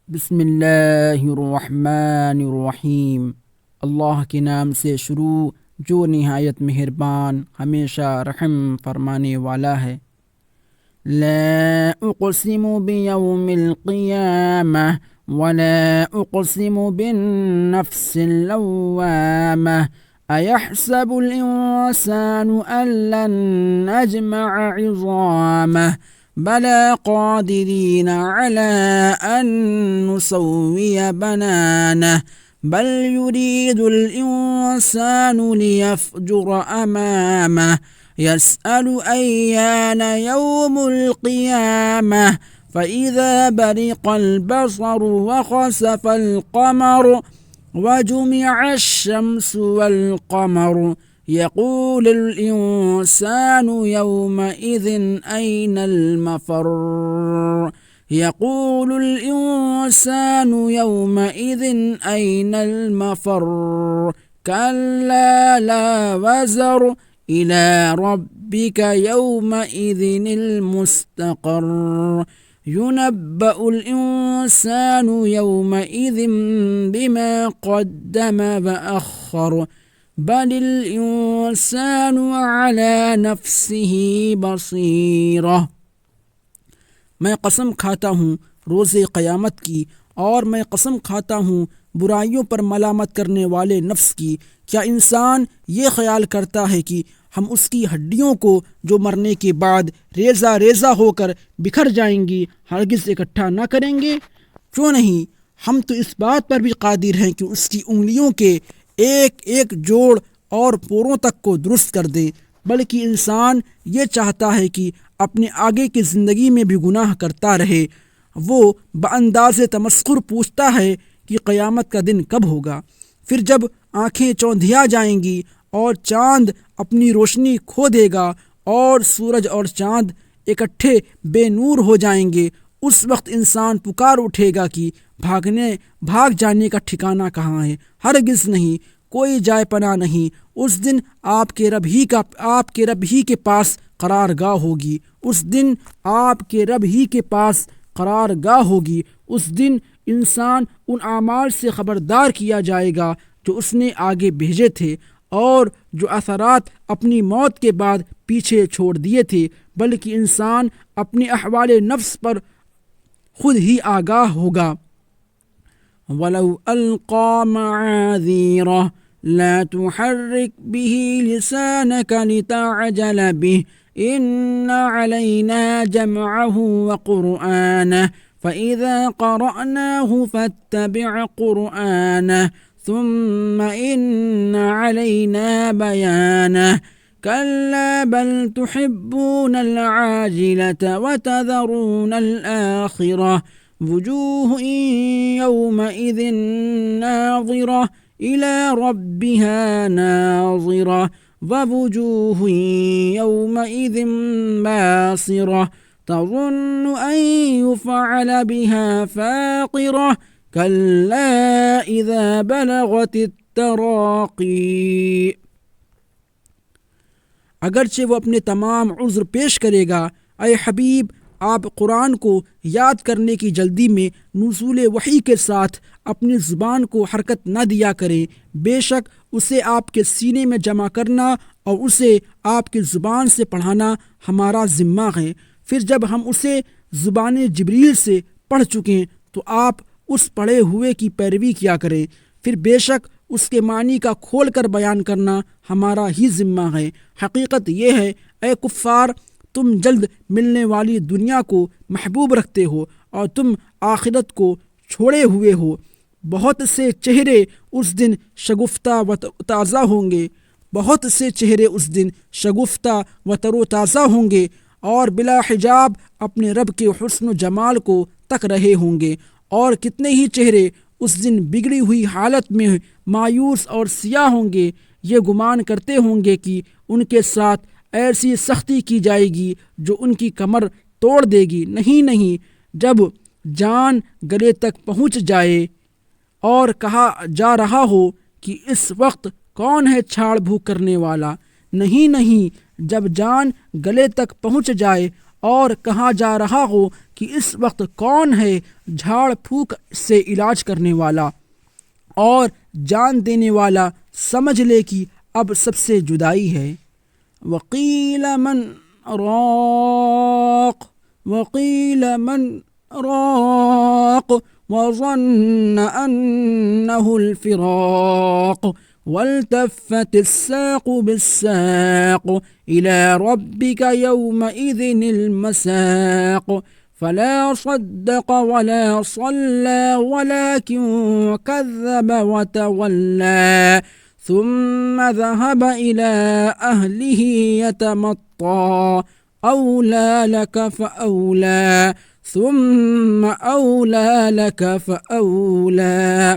بسم اللہ الرحمن الرحیم۔ اللہ کے نام سے شروع جو نہایت مہربان ہمیشہ رحم فرمانے والا ہے۔ لا اقسم بیوم القیامہ ولا اقسم بالنفس اللوامہ ایحسب الانسان ان لن نجمع عظامہ بلى قادرين على أن نسوي بنانه بل يريد الإنسان ليفجر أمامه يسأل أيان يوم القيامة فإذا برق البصر وخسف القمر وجمع الشمس والقمر يقول الإنسان يومئذ أين المفر يقول الإنسان يومئذ أين المفر كلا لا وزر إلى ربك يومئذ المستقر ينبأ الإنسان يومئذ بما قدم وأخر بل الانسان على نفسه بصیرہ۔ میں قسم کھاتا ہوں روز قیامت کی، اور میں قسم کھاتا ہوں برائیوں پر ملامت کرنے والے نفس کی۔ کیا انسان یہ خیال کرتا ہے کہ ہم اس کی ہڈیوں کو جو مرنے کے بعد ریزہ ریزہ ہو کر بکھر جائیں گی ہرگز اکٹھا نہ کریں گے؟ کیوں نہیں، ہم تو اس بات پر بھی قادر ہیں کہ اس کی انگلیوں کے ایک ایک جوڑ اور پوروں تک کو درست کر دیں، بلکہ انسان یہ چاہتا ہے کہ اپنے آگے کی زندگی میں بھی گناہ کرتا رہے۔ وہ بانداز تمسخر پوچھتا ہے کہ قیامت کا دن کب ہوگا؟ پھر جب آنکھیں چوندھیا جائیں گی اور چاند اپنی روشنی کھو دے گا اور سورج اور چاند اکٹھے بے نور ہو جائیں گے، اس وقت انسان پکار اٹھے گا کہ بھاگ جانے کا ٹھکانہ کہاں ہے؟ ہرگز نہیں، کوئی جائے پناہ نہیں۔ اس دن آپ کے رب ہی کے پاس قرار گاہ ہوگی۔ اس دن آپ کے رب ہی کے پاس قرار گاہ ہوگی۔ اس دن انسان ان اعمال سے خبردار کیا جائے گا جو اس نے آگے بھیجے تھے اور جو اثرات اپنی موت کے بعد پیچھے چھوڑ دیے تھے، بلکہ انسان اپنے احوال نفس پر خود ہی آگاہ ہوگا۔ وَلَوْ أَلْقَى مَعَاذِيرَهُ لَا تُحَرِّكْ بِهِ لِسَانَكَ لِتَعْجَلَ بِهِ إِنَّ عَلَيْنَا جَمْعَهُ وَقُرْآنَهُ فَإِذَا قَرَأْنَاهُ فَاتَّبِعْ قُرْآنَهُ ثُمَّ إِنَّ عَلَيْنَا بَيَانَهُ كلا بل تحبون العاجلة وتذرون الآخرة وجوه يومئذ ناظرة إلى ربها ناظرة ووجوه يومئذ باسرة تظن أن يفعل بها فاقرة كلا إذا بلغت التراقي۔ اگرچہ وہ اپنے تمام عذر پیش کرے گا، اے حبیب آپ قرآن کو یاد کرنے کی جلدی میں نزول وحی کے ساتھ اپنی زبان کو حرکت نہ دیا کریں۔ بے شک اسے آپ کے سینے میں جمع کرنا اور اسے آپ کی زبان سے پڑھانا ہمارا ذمہ ہے۔ پھر جب ہم اسے زبان جبریل سے پڑھ چکیں تو آپ اس پڑھے ہوئے کی پیروی کیا کریں۔ پھر بے شک اس کے معنی کا کھول کر بیان کرنا ہمارا ہی ذمہ ہے۔ حقیقت یہ ہے اے کفار، تم جلد ملنے والی دنیا کو محبوب رکھتے ہو اور تم آخرت کو چھوڑے ہوئے ہو۔ بہت سے چہرے اس دن شگفتہ و تازہ ہوں گے، بہت سے چہرے اس دن شگفتہ و تر و تازہ ہوں گے اور بلا حجاب اپنے رب کے حسن و جمال کو تک رہے ہوں گے، اور کتنے ہی چہرے اس دن بگڑی ہوئی حالت میں مایوس اور سیاہ ہوں گے، یہ گمان کرتے ہوں گے کہ ان کے ساتھ ایسی سختی کی جائے گی جو ان کی کمر توڑ دے گی۔ نہیں، جب جان گلے تک پہنچ جائے اور کہا جا رہا ہو کہ اس وقت کون ہے چھاڑ بھوک کرنے والا، نہیں، جب جان گلے تک پہنچ جائے اور کہا جا رہا ہو کہ اس وقت کون ہے جھاڑ پھونک سے علاج کرنے والا اور جان دینے والا، سمجھ لے کہ اب سب سے جدائی ہے۔ وقیل من راق وقیل من راق وظن انه الفراق والتفت الساق بالساق الى ربك يومئذ المساق فلا صدق ولا صلى ولكن كذب وتولى ثم ذهب إلى أهله يتمطى أولى لك فأولى ثم أولى لك فأولى۔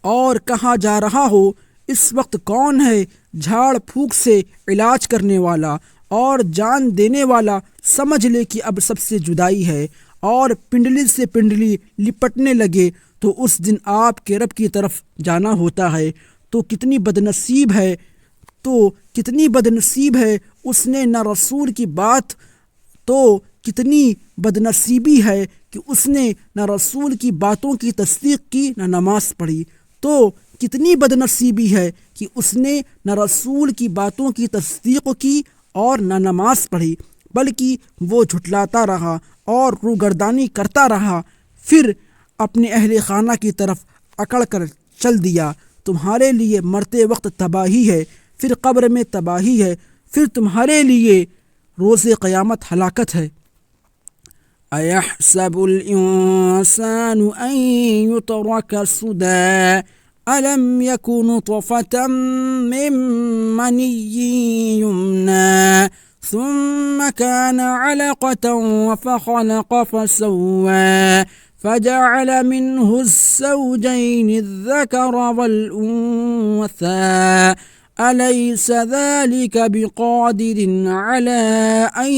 اور کہا جا رہا ہو اس وقت کون ہے جھاڑ پھونک سے علاج کرنے والا اور جان دینے والا، سمجھ لے کہ اب سب سے جدائی ہے۔ اور پنڈلی سے پنڈلی لپٹنے لگے تو اس دن آپ کے رب کی طرف جانا ہوتا ہے۔ تو کتنی بدنصیب ہے اس نے نہ رسول کی بات، تو کتنی بدنصیبی ہے کہ اس نے نہ رسول کی باتوں کی تصدیق کی نہ نماز پڑھی۔ تو کتنی بدنصیبی ہے کہ اس نے نہ رسول کی باتوں کی تصدیق کی اور نہ نماز پڑھی، بلکہ وہ جھٹلاتا رہا اور روگردانی کرتا رہا، پھر اپنے اہل خانہ کی طرف اکڑ کر چل دیا۔ تمہارے لیے مرتے وقت تباہی ہے، پھر قبر میں تباہی ہے، پھر تمہارے لیے روز قیامت ہلاکت ہے۔ أَيَحْسَبُ الْإِنسَانُ أَن يُتْرَكَ سُدًى أَلَمْ يَكُ نُطْفَةً مِّن مَّنِيٍّ يُمْنَىٰ ثُمَّ كَانَ عَلَقَةً فَخَلَقَ فَسَوَّىٰ فَجَعَلَ مِنْهُ الزَّوْجَيْنِ الذَّكَرَ وَالْأُنثَىٰ أَلَيْسَ ذَلِكَ بِقَادِرٍ عَلَىٰ أَن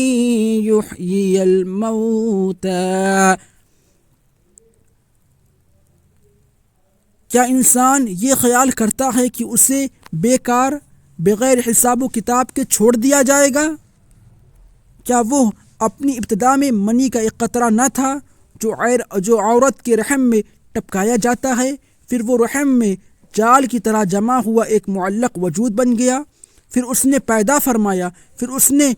يُحْيِيَ الْمَوْتَىٰ۔ کیا انسان یہ خیال کرتا ہے کہ اسے بیکار بغیر حساب و کتاب کے چھوڑ دیا جائے گا؟ کیا وہ اپنی ابتدا میں منی کا ایک قطرہ نہ تھا جو عورت کے رحم میں ٹپکایا جاتا ہے، پھر وہ رحم میں جال کی طرح جمع ہوا ایک معلق وجود بن گیا، پھر اس نے پیدا فرمایا، پھر اس نے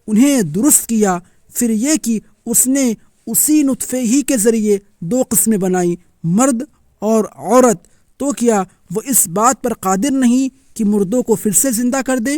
انہیں درست کیا، پھر یہ کہ اس نے اسی نطفے ہی کے ذریعے دو قسمیں بنائی، مرد اور عورت۔ تو کیا وہ اس بات پر قادر نہیں کہ مردوں کو پھر سے زندہ کر دے؟